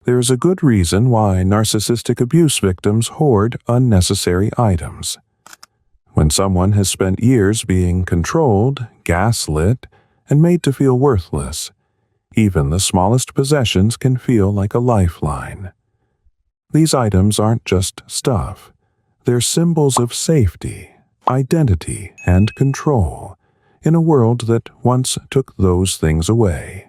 There is a good reason why narcissistic abuse victims hoard unnecessary items. When someone has spent years being controlled, gaslit, and made to feel worthless, even the smallest possessions can feel like a lifeline. These items aren't just stuff. They're symbols of safety, identity, and control in a world that once took those things away.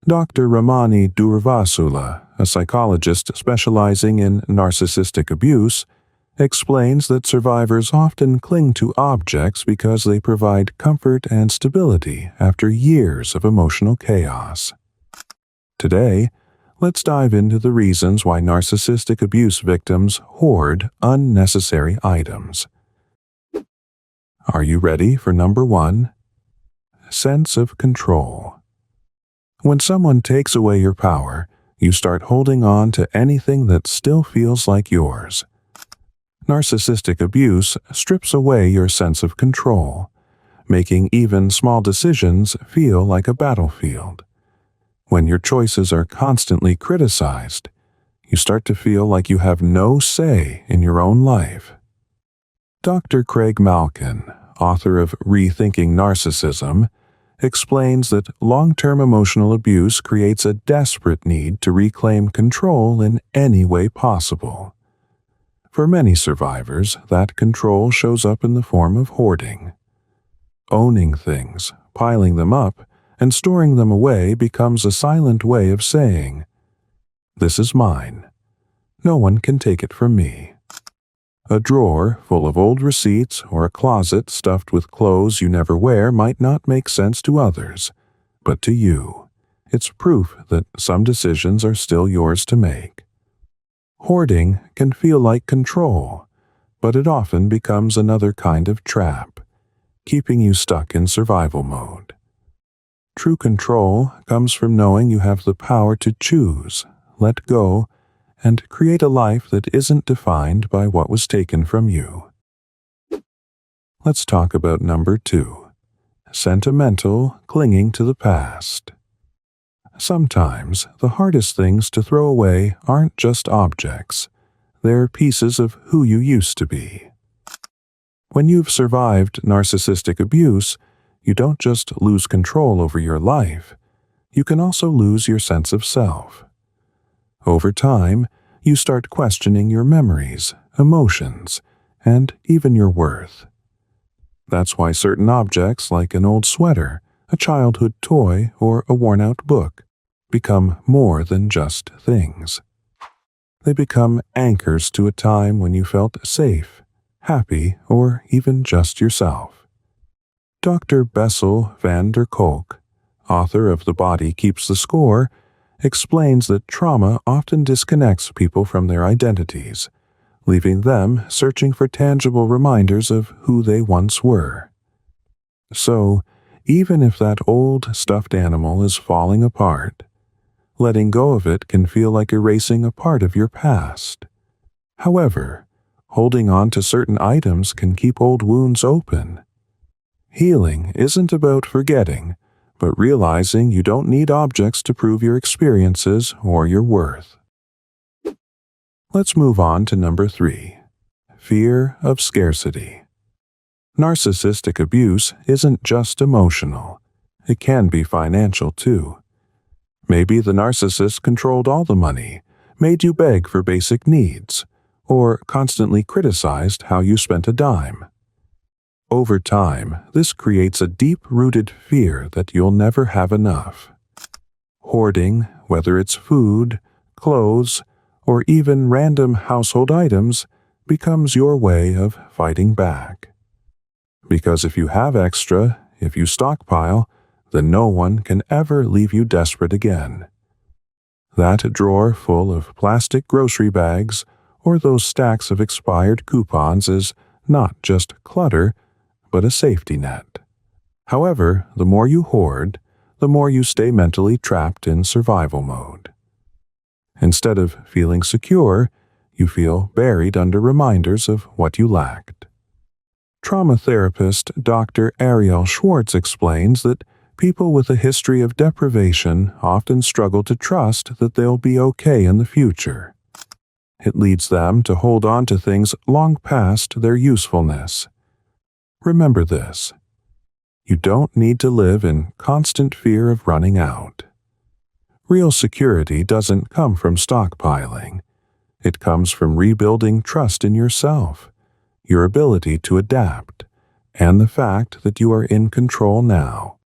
Dr. Ramani Durvasula, a psychologist specializing in narcissistic abuse, explains that survivors often cling to objects because they provide comfort and stability after years of emotional chaos. Today, let's dive into the reasons why narcissistic abuse victims hoard unnecessary items. Are you ready for number 1? Sense of control. When someone takes away your power, you start holding on to anything that still feels like yours. Narcissistic abuse strips away your sense of control, making even small decisions feel like a battlefield. When your choices are constantly criticized, you start to feel like you have no say in your own life. Dr. Craig Malkin, author of Rethinking Narcissism, explains that long-term emotional abuse creates a desperate need to reclaim control in any way possible. For many survivors, that control shows up in the form of hoarding. Owning things, piling them up, and storing them away becomes a silent way of saying, "This is mine. No one can take it from me." A drawer full of old receipts or a closet stuffed with clothes you never wear might not make sense to others, but to you, it's proof that some decisions are still yours to make. Hoarding can feel like control, but it often becomes another kind of trap, keeping you stuck in survival mode. True control comes from knowing you have the power to choose, let go, and create a life that isn't defined by what was taken from you. Let's talk about number 2, sentimental clinging to the past. Sometimes the hardest things to throw away aren't just objects, they're pieces of who you used to be. When you've survived narcissistic abuse, you don't just lose control over your life, you can also lose your sense of self. Over time, you start questioning your memories, emotions, and even your worth. That's why certain objects like an old sweater, a childhood toy, or a worn-out book become more than just things. They become anchors to a time when you felt safe, happy, or even just yourself. Dr. Bessel van der Kolk, author of The Body Keeps the Score, explains that trauma often disconnects people from their identities, leaving them searching for tangible reminders of who they once were. So, even if that old stuffed animal is falling apart, letting go of it can feel like erasing a part of your past. However, holding on to certain items can keep old wounds open. Healing isn't about forgetting, but realizing you don't need objects to prove your experiences or your worth. Let's move on to number 3, fear of scarcity. Narcissistic abuse isn't just emotional. It can be financial too. Maybe the narcissist controlled all the money, made you beg for basic needs, or constantly criticized how you spent a dime. Over time, this creates a deep-rooted fear that you'll never have enough. Hoarding, whether it's food, clothes, or even random household items, becomes your way of fighting back. Because if you have extra, if you stockpile, then no one can ever leave you desperate again. That drawer full of plastic grocery bags or those stacks of expired coupons is not just clutter, but a safety net. However, the more you hoard, the more you stay mentally trapped in survival mode. Instead of feeling secure, you feel buried under reminders of what you lacked. Trauma therapist Dr. Ariel Schwartz explains that People with a history of deprivation often struggle to trust that they'll be okay in the future. It leads them to hold on to things long past their usefulness. Remember this: you don't need to live in constant fear of running out. Real security doesn't come from stockpiling. It comes from rebuilding trust in yourself, your ability to adapt, and the fact that you are in control now.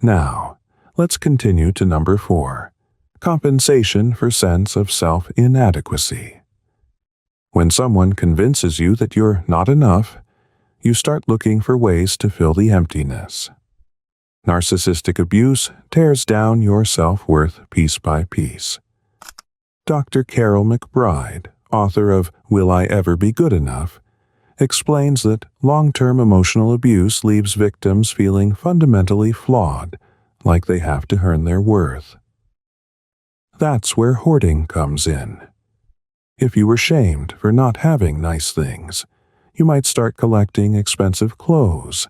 Now, let's continue to number 4, compensation for sense of self-inadequacy. When someone convinces you that you're not enough, you start looking for ways to fill the emptiness. Narcissistic abuse tears down your self-worth piece by piece. Dr. Carol McBride, author of Will I Ever Be Good Enough, explains that long-term emotional abuse leaves victims feeling fundamentally flawed, like they have to earn their worth. That's where hoarding comes in. If you were shamed for not having nice things, you might start collecting expensive clothes,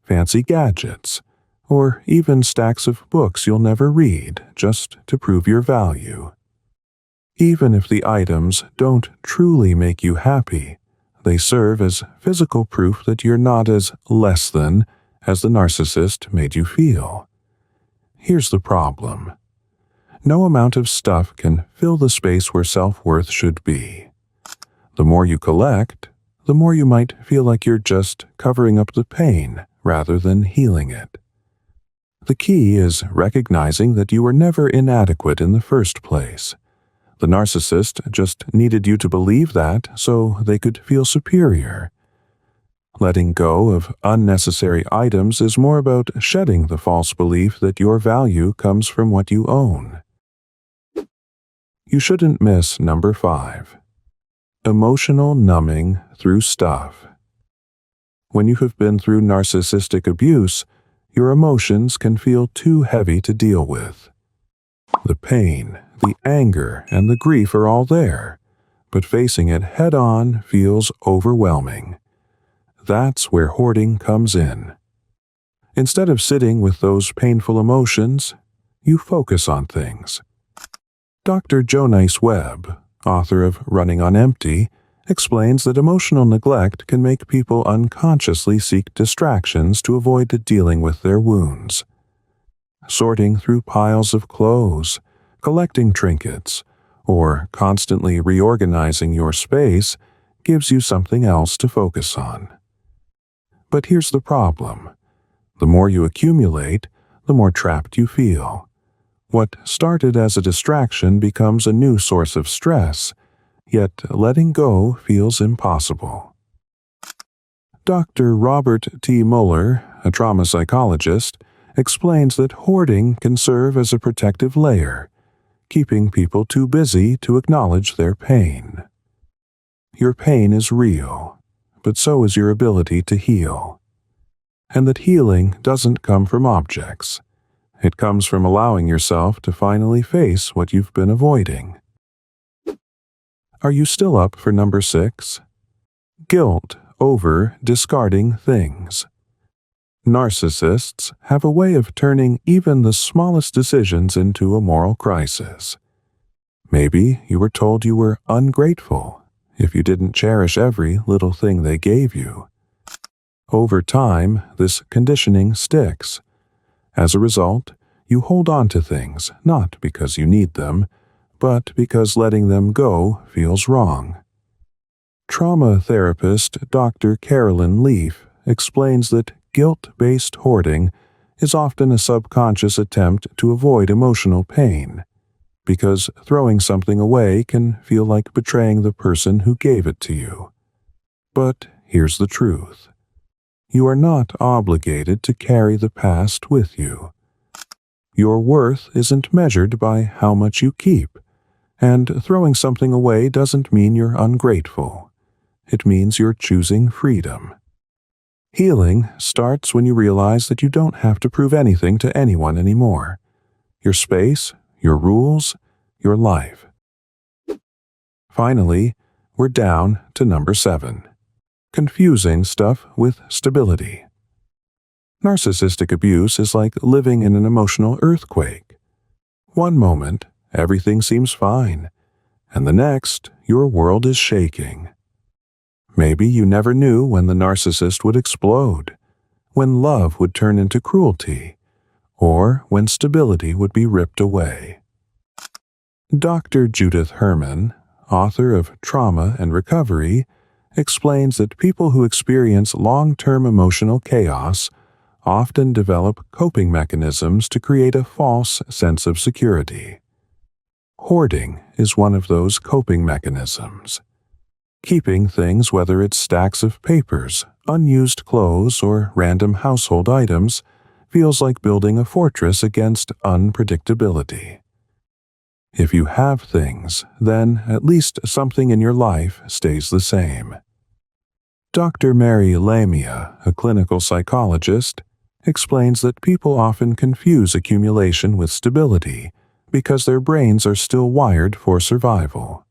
fancy gadgets, or even stacks of books you'll never read just to prove your value. Even if the items don't truly make you happy, they serve as physical proof that you're not as less than as the narcissist made you feel. Here's the problem. No amount of stuff can fill the space where self-worth should be. The more you collect, the more you might feel like you're just covering up the pain rather than healing it. The key is recognizing that you were never inadequate in the first place. The narcissist just needed you to believe that so they could feel superior. Letting go of unnecessary items is more about shedding the false belief that your value comes from what you own. You shouldn't miss number 5. Emotional numbing through stuff. When you have been through narcissistic abuse, your emotions can feel too heavy to deal with. The pain, the anger, and the grief are all there, but facing it head-on feels overwhelming. That's where hoarding comes in. Instead of sitting with those painful emotions, you focus on things. Dr. Jonas Webb, author of Running on Empty, explains that emotional neglect can make people unconsciously seek distractions to avoid dealing with their wounds. Sorting through piles of clothes, collecting trinkets, or constantly reorganizing your space gives you something else to focus on. But here's the problem. The more you accumulate, the more trapped you feel. What started as a distraction becomes a new source of stress, yet letting go feels impossible. Dr. Robert T. Mueller, a trauma psychologist, explains that hoarding can serve as a protective layer, keeping people too busy to acknowledge their pain. Your pain is real, but so is your ability to heal. And that healing doesn't come from objects. It comes from allowing yourself to finally face what you've been avoiding. Are you still up for number 6? Guilt over discarding things. Narcissists have a way of turning even the smallest decisions into a moral crisis. Maybe you were told you were ungrateful if you didn't cherish every little thing they gave you. Over time, this conditioning sticks. As a result, you hold on to things not because you need them, but because letting them go feels wrong. Trauma therapist Dr. Carolyn Leaf explains that guilt-based hoarding is often a subconscious attempt to avoid emotional pain, because throwing something away can feel like betraying the person who gave it to you. But here's the truth. You are not obligated to carry the past with you. Your worth isn't measured by how much you keep, and throwing something away doesn't mean you're ungrateful. It means you're choosing freedom. Healing starts when you realize that you don't have to prove anything to anyone anymore. Your space, your rules, your life. Finally, we're down to number 7. Confusing stuff with stability. Narcissistic abuse is like living in an emotional earthquake. One moment, everything seems fine, and the next, your world is shaking. Maybe you never knew when the narcissist would explode, when love would turn into cruelty, or when stability would be ripped away. Dr. Judith Herman, author of Trauma and Recovery, explains that people who experience long-term emotional chaos often develop coping mechanisms to create a false sense of security. Hoarding is one of those coping mechanisms. Keeping things, whether it's stacks of papers, unused clothes, or random household items, feels like building a fortress against unpredictability. If you have things, then at least something in your life stays the same. Dr. Mary Lamia, a clinical psychologist, explains that people often confuse accumulation with stability because their brains are still wired for survival.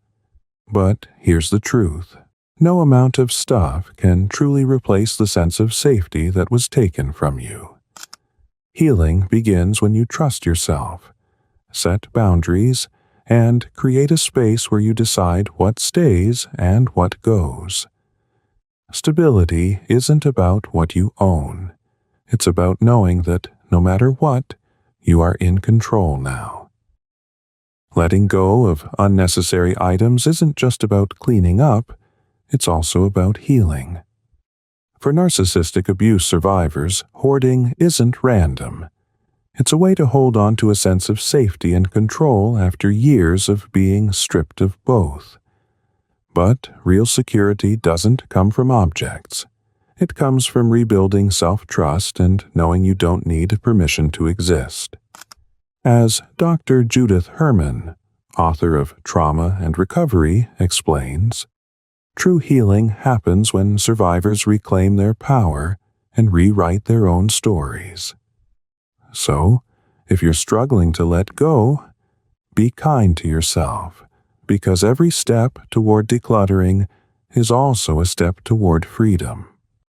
But here's the truth. No amount of stuff can truly replace the sense of safety that was taken from you. Healing begins when you trust yourself, set boundaries, and create a space where you decide what stays and what goes. Stability isn't about what you own. It's about knowing that, no matter what, you are in control now. Letting go of unnecessary items isn't just about cleaning up, it's also about healing. For narcissistic abuse survivors, hoarding isn't random. It's a way to hold on to a sense of safety and control after years of being stripped of both. But real security doesn't come from objects. It comes from rebuilding self-trust and knowing you don't need permission to exist. As Dr. Judith Herman, author of Trauma and Recovery, explains, true healing happens when survivors reclaim their power and rewrite their own stories. So, if you're struggling to let go, be kind to yourself, because every step toward decluttering is also a step toward freedom.